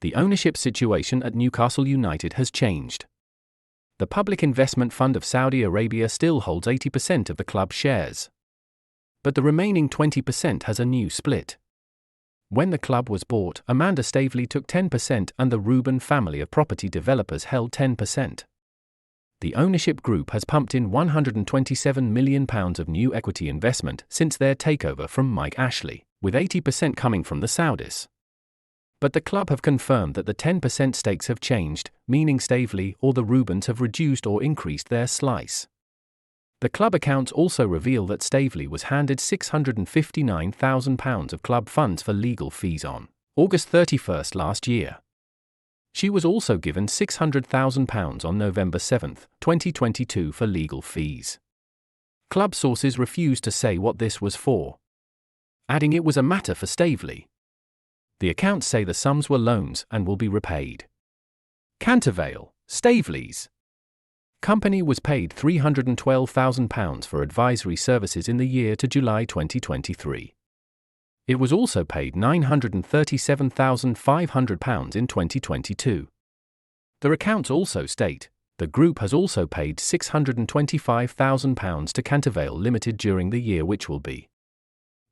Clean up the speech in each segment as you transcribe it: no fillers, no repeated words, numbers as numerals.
The ownership situation at Newcastle United has changed. The Public Investment Fund of Saudi Arabia still holds 80% of the club shares. But the remaining 20% has a new split. When the club was bought, Amanda Staveley took 10% and the Reuben family of property developers held 10%. The ownership group has pumped in £127 million of new equity investment since their takeover from Mike Ashley, with 80% coming from the Saudis. But the club have confirmed that the 10% stakes have changed, meaning Staveley or the Reubens have reduced or increased their slice. The club accounts also reveal that Staveley was handed £659,000 of club funds for legal fees on August 31 last year. She was also given £600,000 on November 7, 2022 for legal fees. Club sources refused to say what this was for, adding it was a matter for Staveley. The accounts say the sums were loans and will be repaid. Cantervale, Staveley's company was paid £312,000 for advisory services in the year to July 2023. It was also paid £937,500 in 2022. Their accounts also state, the group has also paid £625,000 to Cantervale Limited during the year, which will be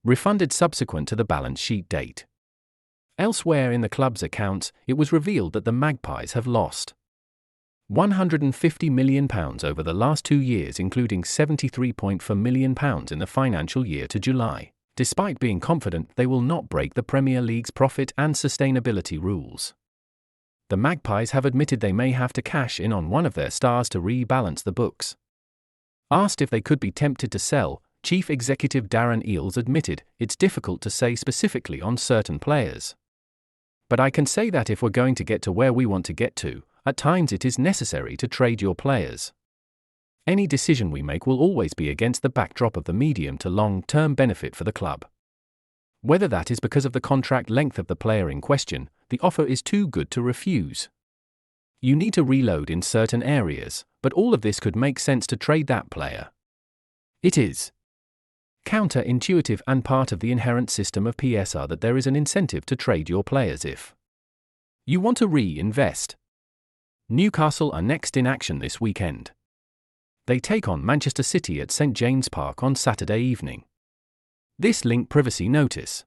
refunded subsequent to the balance sheet date. Elsewhere in the club's accounts, it was revealed that the Magpies have lost £150 million over the last 2 years, including £73.4 million in the financial year to July, despite being confident they will not break the Premier League's profit and sustainability rules. The Magpies have admitted they may have to cash in on one of their stars to rebalance the books. Asked if they could be tempted to sell, Chief Executive Darren Eales admitted, "It's difficult to say specifically on certain players. But I can say that if we're going to get to where we want to get to, at times it is necessary to trade your players. Any decision we make will always be against the backdrop of the medium to long-term benefit for the club. Whether that is because of the contract length of the player in question, the offer is too good to refuse. You need to reload in certain areas, but all of this could make sense to trade that player. It is counterintuitive and part of the inherent system of PSR that there is an incentive to trade your players if you want to reinvest. Newcastle are next in action this weekend. They take on Manchester City at St James Park on Saturday evening. This link privacy notice.